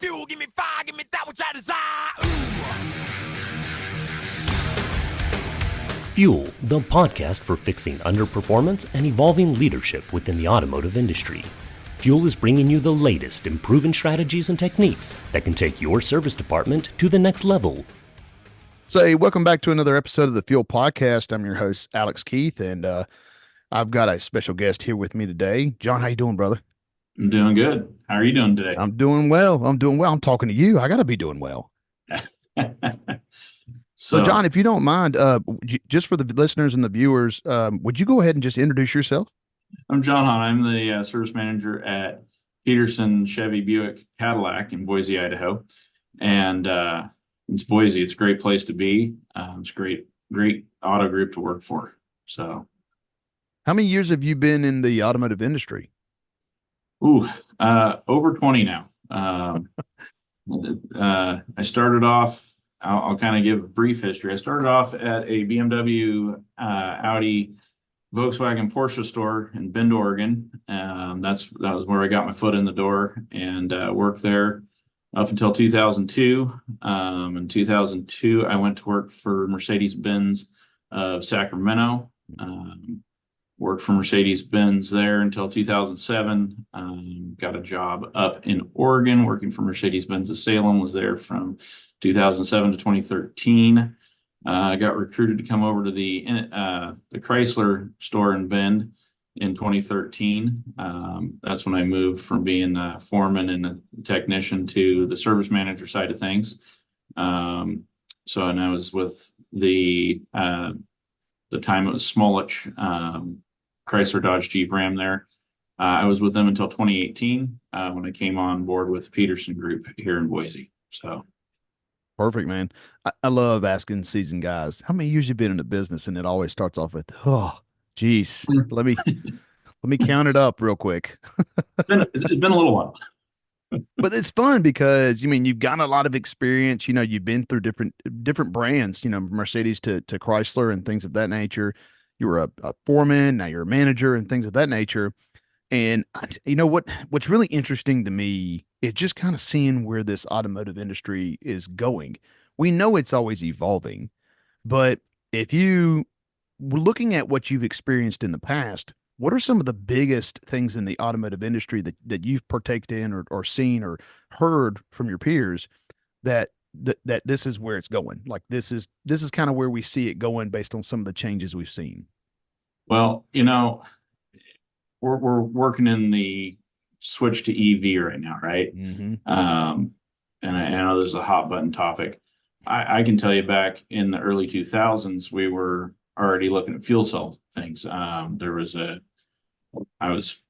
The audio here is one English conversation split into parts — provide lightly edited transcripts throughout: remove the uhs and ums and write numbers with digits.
fuel, give me fire, give me that which I desire. Fuel, the podcast for fixing underperformance and evolving leadership within the automotive industry. Fuel is bringing you the latest in proven strategies and techniques that can take your service department to the next level. So, hey, welcome back to another episode of the Fuel Podcast. I'm your host, Alex Keith, and I've got a special guest here with me today. John, how you doing, brother? I'm doing good. How are you doing today? I'm doing well. I'm talking to you. I got to be doing well. So, John, if you don't mind, just for the listeners and the viewers, would you go ahead and just introduce yourself? I'm John Hahn. I'm the service manager at Peterson Chevrolet Buick Cadillac in Boise, Idaho. And it's Boise. It's a great place to be. It's a great auto group to work for. So, how many years have you been in the automotive industry? Over 20 now. I started off, I'll kind of give a brief history. I started off at a BMW, Audi, Volkswagen, Porsche store in Bend, Oregon. That was where I got my foot in the door and worked there up until 2002. In 2002, I went to work for Mercedes-Benz of Sacramento. Worked for Mercedes-Benz there until 2007. Got a job up in Oregon working for Mercedes-Benz of Salem. Was there from 2007 to 2013. I got recruited to come over to the Chrysler store in Bend in 2013. That's when I moved from being a foreman and a technician to the service manager side of things. And I was with the time it was Smolich, Chrysler, Dodge, Jeep, Ram there. I was with them until 2018 when I came on board with the Peterson Group here in Boise. So. Perfect, man. I love asking seasoned guys, how many years you been in the business? And it always starts off with, oh, geez, let me count it up real quick. It's been a little while. But it's fun because, you've got a lot of experience. You've been through different brands, Mercedes to Chrysler and things of that nature. You were a foreman, now you're a manager and things of that nature. And what's really interesting to me is just kind of seeing where this automotive industry is going. We know it's always evolving, but if you were looking at what you've experienced in the past, what are some of the biggest things in the automotive industry that you've partaken in or seen or heard from your peers that this is where it's going? Like this is kind of where we see it going based on some of the changes we've seen. Well, we're working in the switch to EV right now, right? Mm-hmm. And I know there's a hot button topic. I can tell you back in the early 2000s, we were already looking at fuel cell things. I was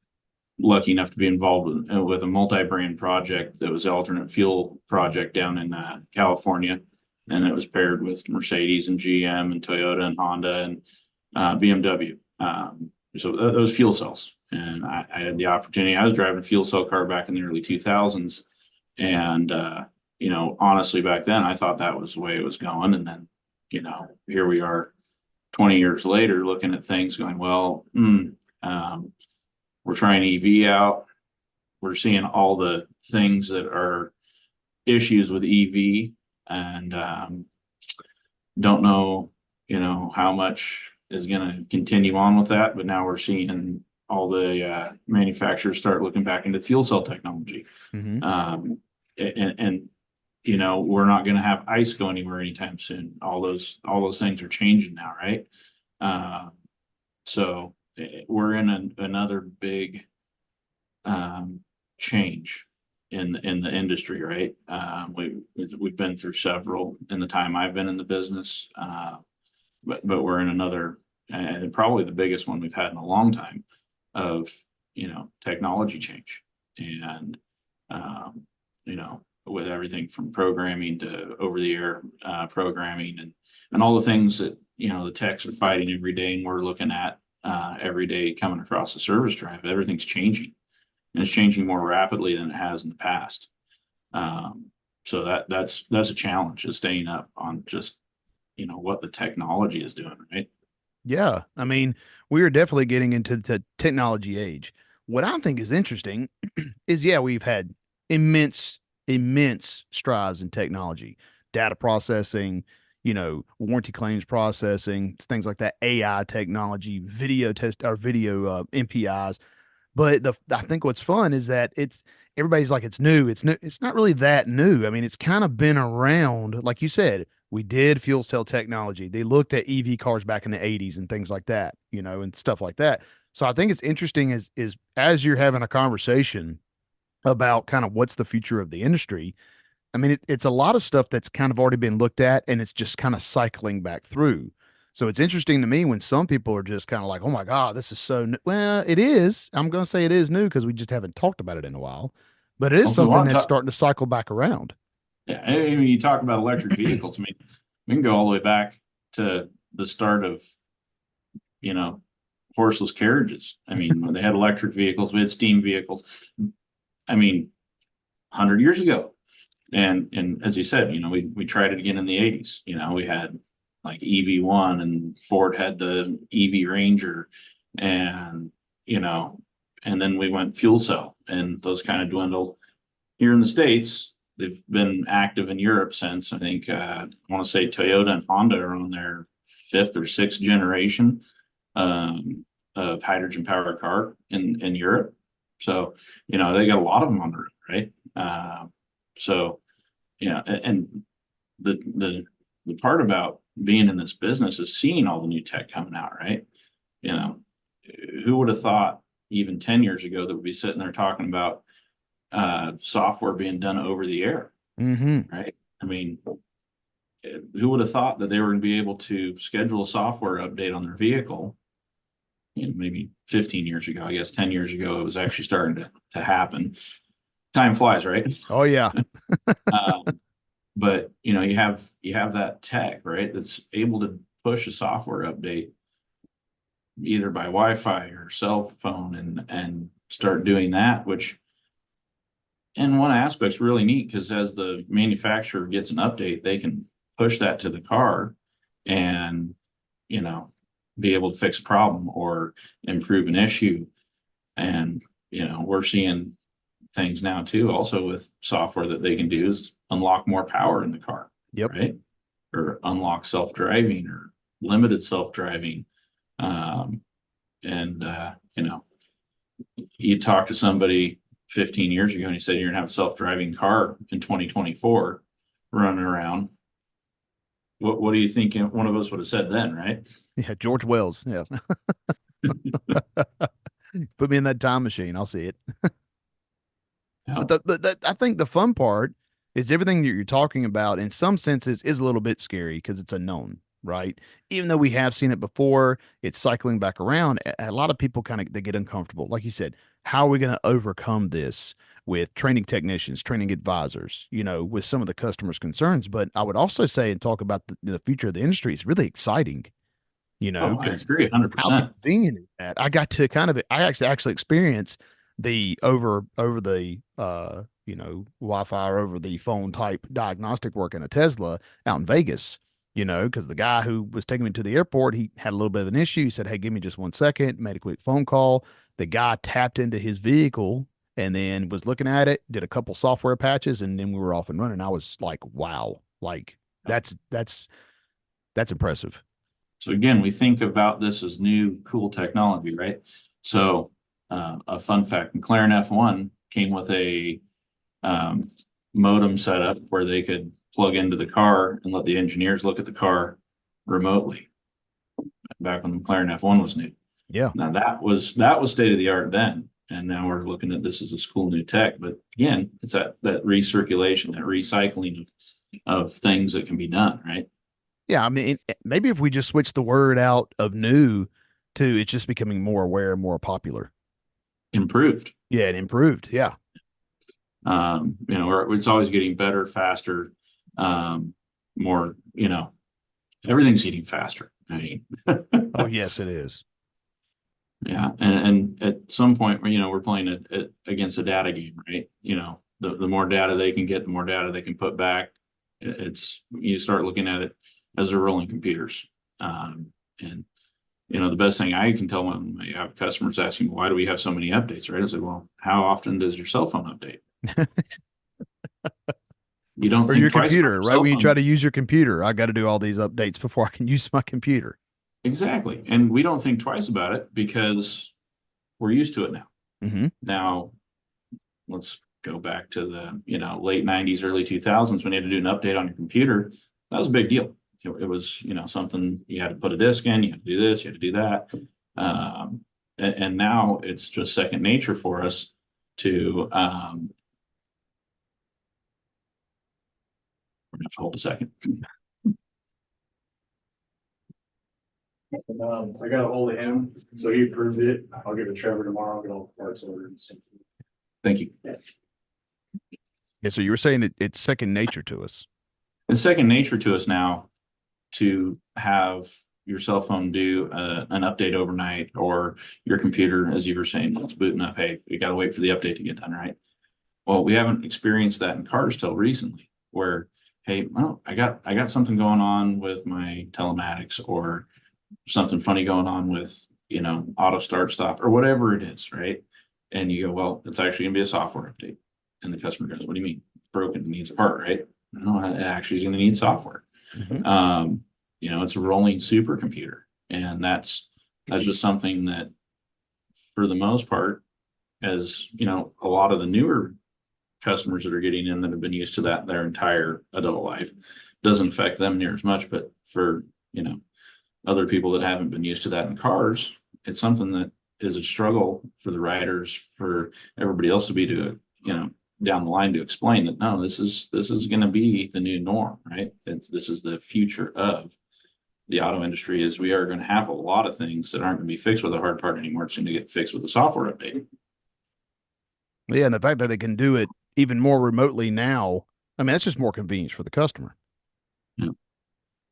lucky enough to be involved with a multi-brand project that was an alternate fuel project down in California. And it was paired with Mercedes and GM and Toyota and Honda and BMW. So those fuel cells. And I had the opportunity. I was driving a fuel cell car back in the early 2000s. And, honestly, back then, I thought that was the way it was going. And then, here we are 20 years later looking at things going, well, we're trying EV out. We're seeing all the things that are issues with EV and don't know, how much is going to continue on with that. But now we're seeing all the manufacturers start looking back into fuel cell technology. Mm-hmm. And we're not going to have ICE go anywhere anytime soon. All those things are changing now, right? So we're in another big change in the industry, right? We've been through several in the time I've been in the business, but we're in another, and probably the biggest one we've had in a long time of technology change, and with everything from programming to over-the-air programming and all the things that the techs are fighting every day, and we're looking at every day coming across the service drive. Everything's changing, and it's changing more rapidly than it has in the past. So that's a challenge, is staying up on just what the technology is doing, right? Yeah. We are definitely getting into the technology age. What I think is interesting is, we've had immense immense strides in technology, data processing, warranty claims processing, things like that, AI technology, video test or video MPIs. But I think what's fun is that everybody's like, it's new. It's new. It's not really that new. I mean, it's kind of been around. Like you said, we did fuel cell technology. They looked at EV cars back in the 80s and things like that, and stuff like that. So I think it's interesting is as you're having a conversation about kind of what's the future of the industry. I mean, it's a lot of stuff that's kind of already been looked at and it's just kind of cycling back through. So it's interesting to me when some people are just kind of like, oh my God, this is so new. Well, it is. I'm going to say it is new because we just haven't talked about it in a while, but it is Also, something that's starting to cycle back around. Yeah, I mean, you talk about electric vehicles. I mean, we can go all the way back to the start of, horseless carriages. I mean, when they had electric vehicles, we had steam vehicles. I mean, 100 years ago. And as you said, we tried it again in the 80s. We had like EV1 and Ford had the EV Ranger and, and then we went fuel cell and those kind of dwindled. Here in the States, they've been active in Europe since, I think, I want to say Toyota and Honda are on their 5th or 6th generation of hydrogen powered car in Europe. So, they got a lot of them on the road, right? So, and the part about being in this business is seeing all the new tech coming out, right? Who would have thought even 10 years ago that we'd be sitting there talking about software being done over the air, right? I mean, who would have thought that they were going to be able to schedule a software update on their vehicle? Maybe 15 years ago, I guess 10 years ago, it was actually starting to happen. Time flies, right? Oh yeah. But you have that tech, right? That's able to push a software update either by Wi-Fi or cell phone and start doing that, which in one aspect's really neat because as the manufacturer gets an update, they can push that to the car and, be able to fix a problem or improve an issue. And, we're seeing things now too, also with software that they can do is unlock more power in the car. Yep. Right. Or unlock self-driving or limited self-driving. You talk to somebody 15 years ago and you said you're gonna have a self-driving car in 2024 running around. What do you think one of us would have said then, right? Yeah, George Wells. Yeah. Put me in that time machine. I'll see it. Yeah. But I think the fun part is everything that you're talking about in some senses is a little bit scary because it's unknown, right? Even though we have seen it before, it's cycling back around. A lot of people they get uncomfortable. Like you said, how are we going to overcome this with training technicians, training advisors, with some of the customers' concerns? But I would also say and talk about the future of the industry is really exciting. I agree 100%. How convenient is that? I got to I actually experience the over the Wi-Fi or over the phone type diagnostic work in a Tesla out in Vegas, because the guy who was taking me to the airport, he had a little bit of an issue. He said, hey, give me just 1 second, made a quick phone call. The guy tapped into his vehicle and then was looking at it, did a couple software patches, and then we were off and running. I was like, wow, like that's impressive. So again, we think about this as new, cool technology, right? So a fun fact, McLaren F1 came with a modem setup where they could plug into the car and let the engineers look at the car remotely. Back when the McLaren F1 was new. Yeah. Now that was state of the art then. And now we're looking at this as a cool new tech. But again, it's that recirculation, that recycling of things that can be done, right? Yeah, I mean, maybe if we just switch the word out of new to it's just becoming more aware and more popular. Improved. Yeah, it improved. Yeah. It's always getting better, faster, more, everything's getting faster. I mean, oh yes, it is. Yeah. And at some point, we're playing against a data game, right? The more data they can get, the more data they can put back. You start looking at it as they're rolling computers. The best thing I can tell when I have customers asking, why do we have so many updates, right? I said, well, how often does your cell phone update? You don't Or think your twice about computer, your right? cell When you try phone. to use your computer, I got to do all these updates before I can use my computer. Exactly. And we don't think twice about it because we're used to it now. Mm-hmm. Now, let's go back to the, late 90s, early 2000s when you had to do an update on your computer. That was a big deal. It was, something you had to put a disk in, you had to do this, you had to do that. And now it's just second nature for us to, we're going to have to hold a second. I got a hold of him, so he approved it. I'll give it to Trevor tomorrow. I'll get all the parts ordered. Thank you. Yeah. So you were saying that it's second nature to us. It's second nature to us now to have your cell phone do an update overnight, or your computer, as you were saying, it's booting up. Hey, we got to wait for the update to get done, right? Well, we haven't experienced that in cars till recently, where, hey, well, I got something going on with my telematics, or something funny going on with, auto start stop or whatever it is, right? And you go, well, it's actually gonna be a software update. And the customer goes, what do you mean? It's broken, it needs a part, right? No, it actually is gonna need software. Mm-hmm. It's a rolling supercomputer. And that's just something that, for the most part, as a lot of the newer customers that are getting in that have been used to that their entire adult life, doesn't affect them near as much. But for, other people that haven't been used to that in cars, it's something that is a struggle for the riders, for everybody else to be down the line to explain that, no, this is going to be the new norm, right? This is the future of the auto industry. Is we are going to have a lot of things that aren't going to be fixed with a hard part anymore. It's going to get fixed with a software update. Yeah. And the fact that they can do it even more remotely now, I mean, that's just more convenience for the customer. Yeah.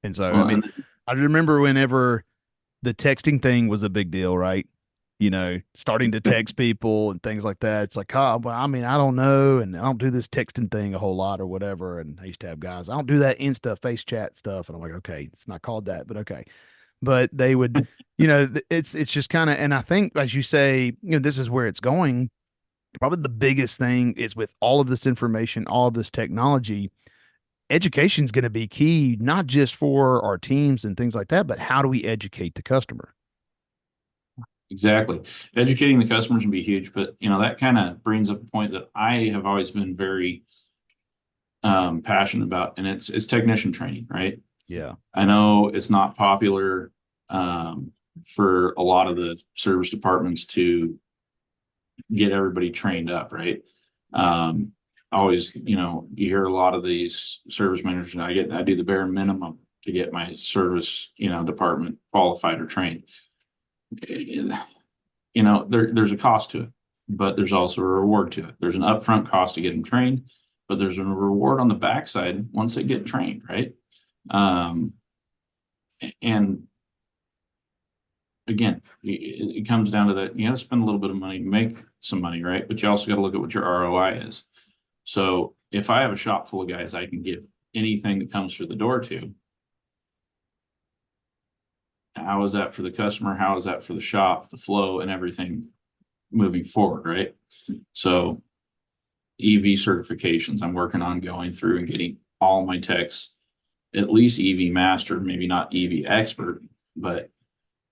And so, Well, I remember whenever the texting thing was a big deal, right? Starting to text people and things like that. It's like, oh, well, I mean, I don't know. And I don't do this texting thing a whole lot or whatever. And I used to have guys, I don't do that Insta face chat stuff. And I'm like, okay, it's not called that, but okay. But they would, it's just kind of, and I think, as you say, this is where it's going. Probably the biggest thing is, with all of this information, all of this technology, education is going to be key, not just for our teams and things like that, but how do we educate the customer? Exactly. Educating the customers would be huge, but that kind of brings up a point that I have always been very passionate about, and it's technician training, right? Yeah. I know it's not popular for a lot of the service departments to get everybody trained up, right? Always, you hear a lot of these service managers, and I do the bare minimum to get my service, department qualified or trained. There's a cost to it, but there's also a reward to it. There's an upfront cost to get them trained, but there's a reward on the backside once they get trained, right? And again, it comes down to that you have to spend a little bit of money to make some money, right? But you also got to look at what your ROI is. So if I have a shop full of guys I can give anything that comes through the door to, how is that for the customer? How is that for the shop, the flow, and everything moving forward, right? So EV certifications, I'm working on going through and getting all my techs at least EV master, maybe not EV expert, but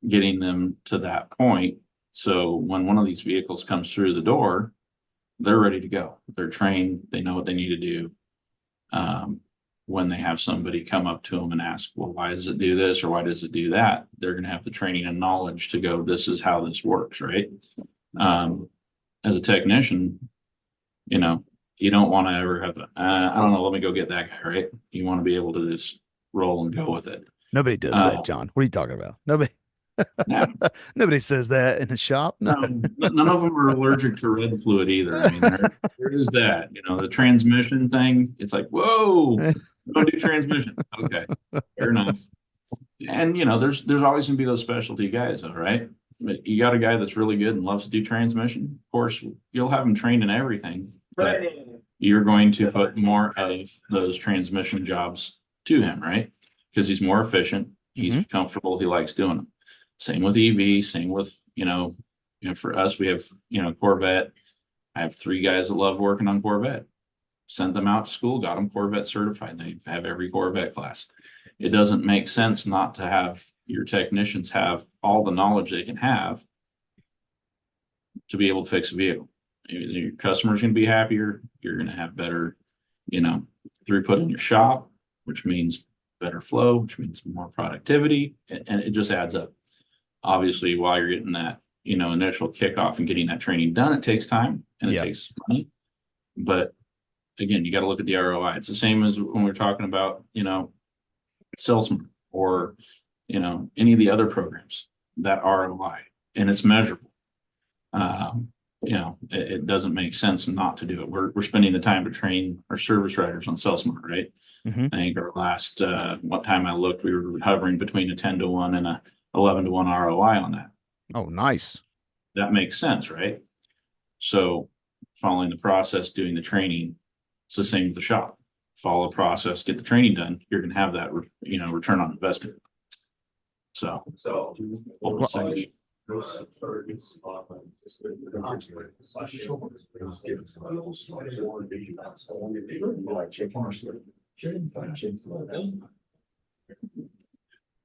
getting them to that point. So when one of these vehicles comes through the door, they're ready to go. They're trained. They know what they need to do. When they have somebody come up to them and ask, well, why does it do this? Or why does it do that? They're going to have the training and knowledge to go, this is how this works, right? As a technician, you don't want to ever have, I don't know, let me go get that guy, right? You want to be able to just roll and go with it. Nobody does that, John. What are you talking about? Nobody. No. Nobody says that in a shop. No. None of them are allergic to red fluid either. I mean, there is that, the transmission thing. It's like, whoa, don't do transmission. Okay, fair enough. And there's always gonna be those specialty guys, though, right? But you got a guy that's really good and loves to do transmission. Of course, you'll have him trained in everything, but you're going to put more of those transmission jobs to him, right? Because he's more efficient, he's comfortable, he likes doing them. Same with EV, same with, for us, we have, Corvette. I have 3 guys that love working on Corvette. sent them out to school, got them Corvette certified. They have every Corvette class. It doesn't make sense not to have your technicians have all the knowledge they can have to be able to fix a vehicle. Your customer's going to be happier. You're going to have better, throughput in your shop, which means better flow, which means more productivity, and it just adds up. Obviously, while you're getting that, initial kickoff and getting that training done, it takes time and it takes money. But again, you got to look at the ROI. It's the same as when we're talking about, Salesman or, any of the other programs, that ROI, and it's measurable. It doesn't make sense not to do it. We're spending the time to train our service riders on Salesman, right? Mm-hmm. I think our last, one time I looked, we were hovering between a 10-to-1 and a 11-to-1 ROI on that. Oh, nice. That makes sense, right? So following the process, doing the training, it's the same with the shop. Follow the process, get the training done. You're going to have that, return on investment. So what was that?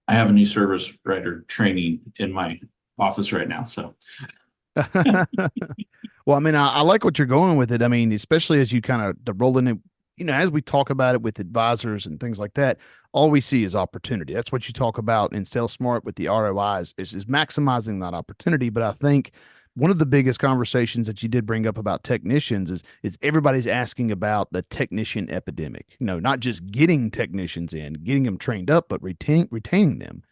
I have a new service writer training in my office right now. So, well, I mean, I like what you're going with it. I mean, especially as you kind of rolling it, as we talk about it with advisors and things like that, all we see is opportunity. That's what you talk about in Sales Smart with the ROIs is maximizing that opportunity. But I think one of the biggest conversations that you did bring up about technicians is everybody's asking about the technician epidemic. Not just getting technicians in, getting them trained up, but retaining them.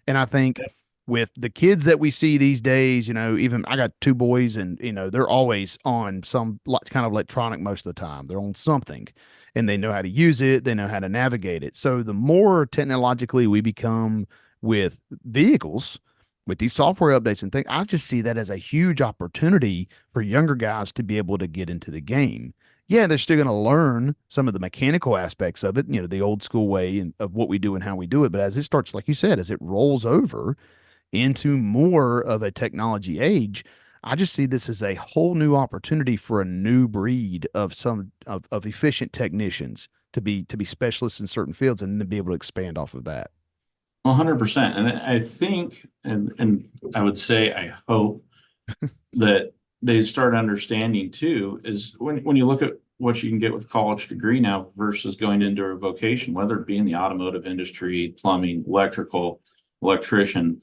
And I think with the kids that we see these days, even I got 2 boys and, they're always on some kind of electronic most of the time. They're on something and they know how to use it. They know how to navigate it. So the more technologically we become with vehicles, with these software updates and things, I just see that as a huge opportunity for younger guys to be able to get into the game. Yeah, they're still going to learn some of the mechanical aspects of it, the old school way of what we do and how we do it. But as it starts, like you said, as it rolls over into more of a technology age, I just see this as a whole new opportunity for a new breed of of efficient technicians to be specialists in certain fields and then be able to expand off of that. 100%. And I think, and I would say, I hope that they start understanding too, is when you look at what you can get with college degree now versus going into a vocation, whether it be in the automotive industry, plumbing, electrical, electrician,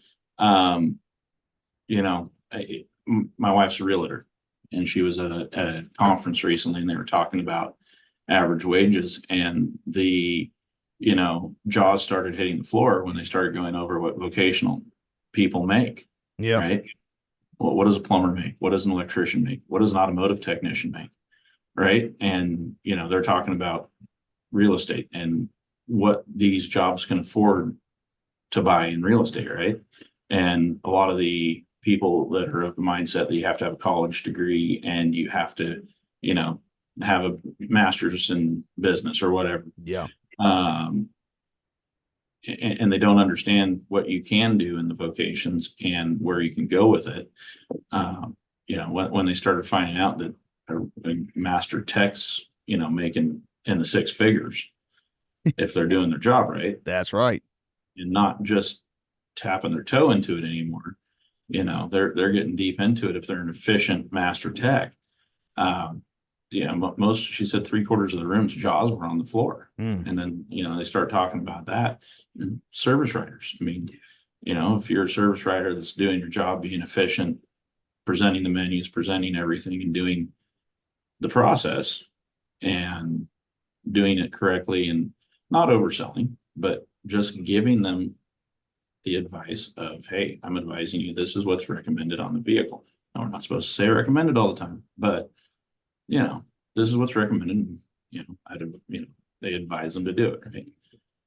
my wife's a realtor and she was at a conference recently and they were talking about average wages and the jaws started hitting the floor when they started going over what vocational people make. Yeah. Right. Well, what does a plumber make? What does an electrician make? What does an automotive technician make? Right. And, they're talking about real estate and what these jobs can afford to buy in real estate. Right. And a lot of the people that are of the mindset that you have to have a college degree and you have to, have a master's in business or whatever. Yeah. And they don't understand what you can do in the vocations and where you can go with it. When they started finding out that a master tech's, making in the 6 figures if they're doing their job right. That's right. And not just tapping their toe into it anymore. They're getting deep into it if they're an efficient master tech. Most, she said 3/4 of the room's jaws were on the floor. And then, they start talking about that. And service writers. I mean, if you're a service writer that's doing your job, being efficient, presenting the menus, presenting everything and doing the process and doing it correctly and not overselling, but just giving them the advice of, hey, I'm advising you, this is what's recommended on the vehicle. Now, we're not supposed to say recommended all the time, but this is what's recommended. They advise them to do it. Right?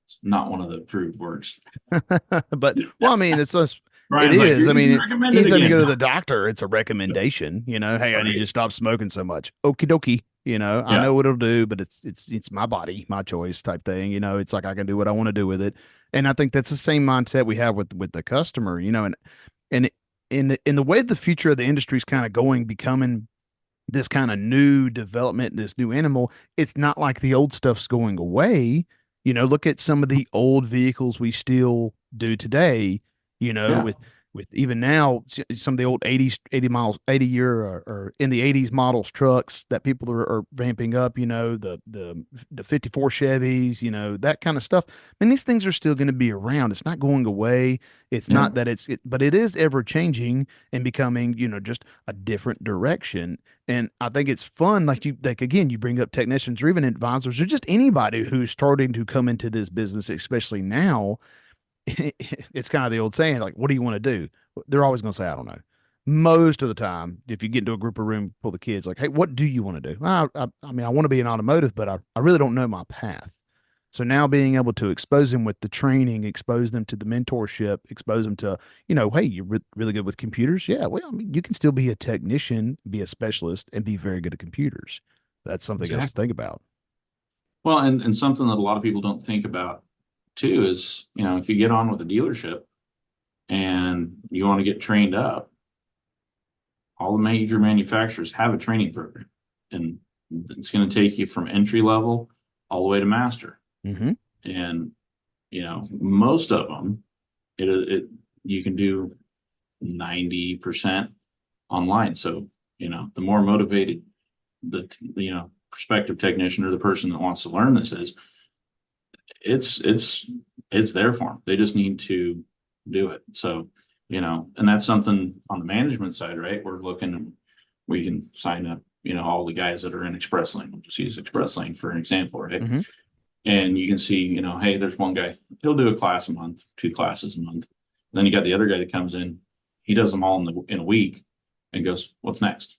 It's not one of the approved words. But well, I mean, it's us. Brian's it is. Like, I mean, anytime you go to the again. doctor, it's a recommendation. Hey, I need you to stop smoking so much. Okie dokie. I Yeah. know what it'll do, but it's my body, my choice type thing. It's like I can do what I want to do with it, and I think that's the same mindset we have with the customer. And in the way the future of the industry is kind of going, becoming this kind of new development, this new animal, it's not like the old stuff's going away. Look at some of the old vehicles we still do today, Yeah. with even now some of the old 80 miles, 80 year or in the 80s models trucks that people are vamping up, the 54 Chevys, that kind of stuff. I mean, these things are still going to be around. It's not going away. It's Yeah. not that but it is ever changing and becoming, just a different direction. And I think it's fun, like again, you bring up technicians or even advisors or just anybody who's starting to come into this business, especially now. It's kind of the old saying, like, what do you want to do? They're always going to say, I don't know. Most of the time, if you get into a group of room full of kids, like, hey, what do you want to do? I mean, I want to be an automotive, but I really don't know my path. So now being able to expose them with the training, expose them to the mentorship, expose them to, hey, you're really good with computers. Yeah, well, I mean, you can still be a technician, be a specialist, and be very good at computers. That's something else to Exactly. think about. Well, and something that a lot of people don't think about too is, if you get on with a dealership and you want to get trained up, all the major manufacturers have a training program, and it's going to take you from entry level all the way to master. Mm-hmm. And most of them, it you can do 90% online. So the more motivated the prospective technician or the person that wants to learn this is, it's there for them. They just need to do it. So and that's something on the management side, right? We're looking, we can sign up all the guys that are in express lane. We'll just use express lane for an example, right? Mm-hmm. And you can see, hey, there's one guy, he'll do a class a month, 2 classes a month. Then you got the other guy that comes in, he does them all in a week and goes, what's next?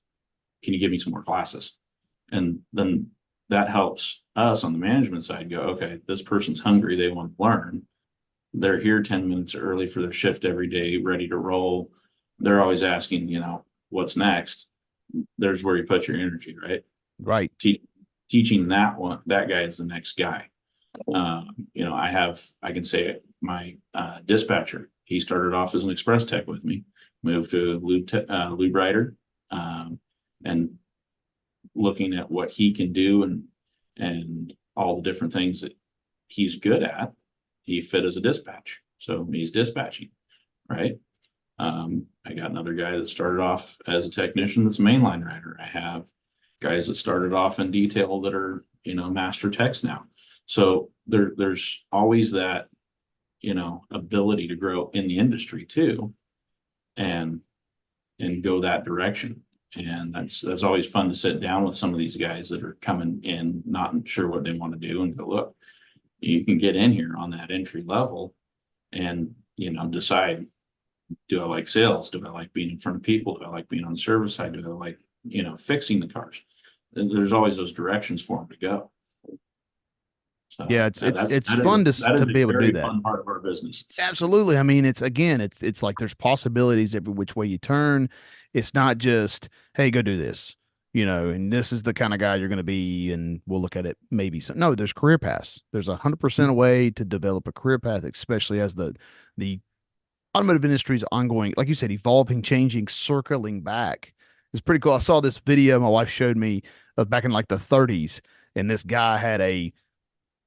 Can you give me some more classes? And then that helps us on the management side go, okay, this person's hungry, they want to learn. They're here 10 minutes early for their shift every day, ready to roll. They're always asking, what's next? There's where you put your energy, right? Right. Teaching that guy is the next guy. I can say my dispatcher, he started off as an express tech with me, moved to lube rider, and looking at what he can do and all the different things that he's good at, he fit as a dispatch. So he's dispatching, right? I got another guy that started off as a technician that's a mainline rider. I have guys that started off in detail that are, master techs now. So there's always that, ability to grow in the industry too, and go that direction. And that's always fun to sit down with some of these guys that are coming in, not sure what they want to do, and go, look, you can get in here on that entry level and, decide, do I like sales? Do I like being in front of people? Do I like being on the service side? Do I like, fixing the cars? And there's always those directions for them to go. So Yeah, it's fun that is to a be able to do very that. fun part of our business. Absolutely. I mean, it's like there's possibilities every which way you turn. It's not just, hey, go do this, and this is the kind of guy you're going to be, and we'll look at it maybe. No, there's career paths. There's 100% a way to develop a career path, especially as the automotive industry is ongoing, like you said, evolving, changing, circling back. It's pretty cool. I saw this video my wife showed me of back in like the 30s, and this guy had a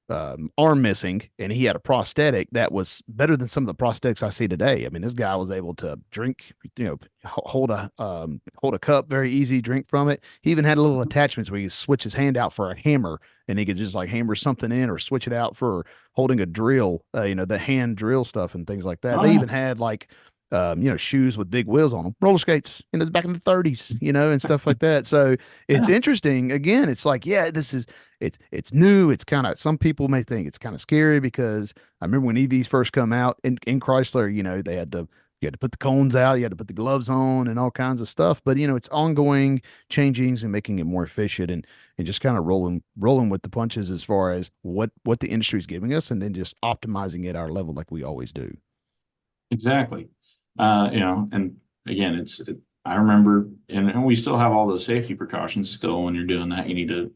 arm missing, and he had a prosthetic that was better than some of the prosthetics I see today. I mean, this guy was able to drink, hold a cup very easy, drink from it. He even had a little attachments where he could switch his hand out for a hammer, and he could just like hammer something in or switch it out for holding a drill, the hand drill stuff and things like that. Oh, They yeah. even had like shoes with big wheels on them, roller skates, back in the 30s, and stuff like that. So it's Yeah. interesting. Again, it's like, yeah, it's new. It's kind of, some people may think it's kind of scary because I remember when EVs first come out in Chrysler, you had to put the cones out, you had to put the gloves on and all kinds of stuff. But it's ongoing changings and making it more efficient and just kind of rolling with the punches as far as what the industry is giving us, and then just optimizing it our level like we always do. Exactly. And again, I remember, and we still have all those safety precautions still. When you're doing that, you need to,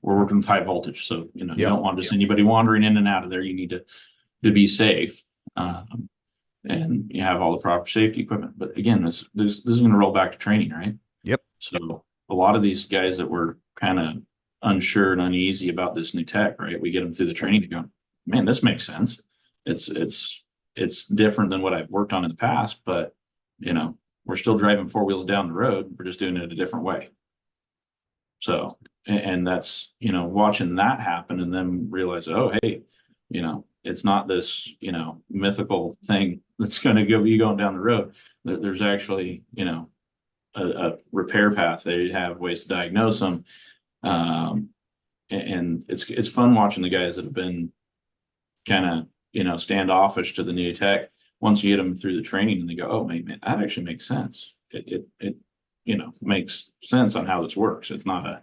we're working with high voltage. So, you Yep. don't want just anybody wandering in and out of there. You need to be safe. And you have all the proper safety equipment. But again, this is going to roll back to training, right? Yep. So a lot of these guys that were kind of unsure and uneasy about this new tech, right? We get them through the training to go, man, this makes sense. It's different than what I've worked on in the past, but we're still driving four wheels down the road. We're just doing it a different way. So, and that's, watching that happen and then realize, oh, hey, it's not this, mythical thing that's going to give you going down the road. There's actually, a repair path. They have ways to diagnose them. And it's fun watching the guys that have been kind of, standoffish to the new tech. Once you get them through the training and they go, oh, man, that actually makes sense. It makes sense on how this works. It's not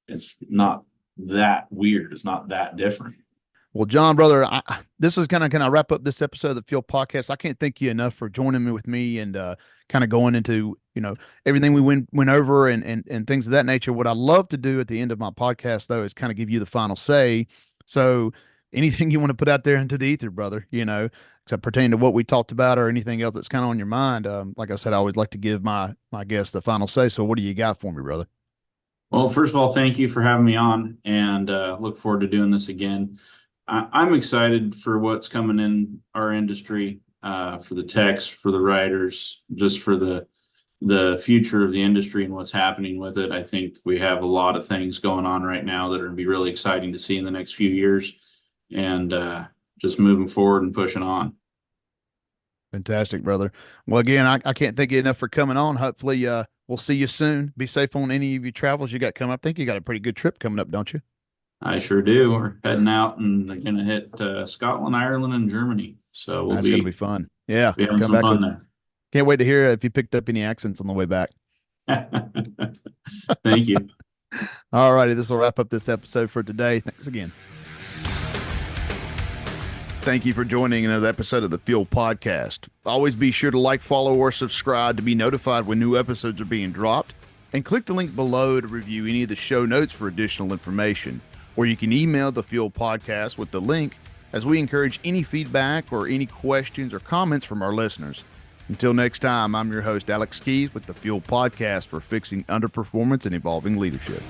it's not that weird. It's not that different. Well, John, brother, this is kind of wrap up this episode of the Fuel Podcast. I can't thank you enough for joining me with me and kind of going into everything we went over and things of that nature. What I love to do at the end of my podcast, though, is kind of give you the final say. So anything you want to put out there into the ether, brother, pertaining to what we talked about or anything else that's kind of on your mind. Like I said, I always like to give my guests the final say. So what do you got for me, brother? Well, first of all, thank you for having me on, and look forward to doing this again. I'm excited for what's coming in our industry, for the techs, for the riders, just for the future of the industry and what's happening with it. I think we have a lot of things going on right now that are going to be really exciting to see in the next few years, and just moving forward and pushing on. Fantastic, brother. Well, again, I can't thank you enough for coming on. Hopefully, we'll see you soon. Be safe on any of your travels you got coming up. I think you got a pretty good trip coming up, don't you? I sure do. We're heading out and going to hit Scotland, Ireland, and Germany. So That's going to be fun. Yeah. Be having some fun there. Can't wait to hear if you picked up any accents on the way back. Thank you. All righty. This will wrap up this episode for today. Thanks again. Thank you for joining another episode of the Fuel Podcast. Always be sure to like, follow, or subscribe to be notified when new episodes are being dropped. And click the link below to review any of the show notes for additional information. Or you can email the Fuel Podcast with the link, as we encourage any feedback or any questions or comments from our listeners. Until next time, I'm your host, Alex Keys, with the Fuel Podcast for fixing underperformance and evolving leadership.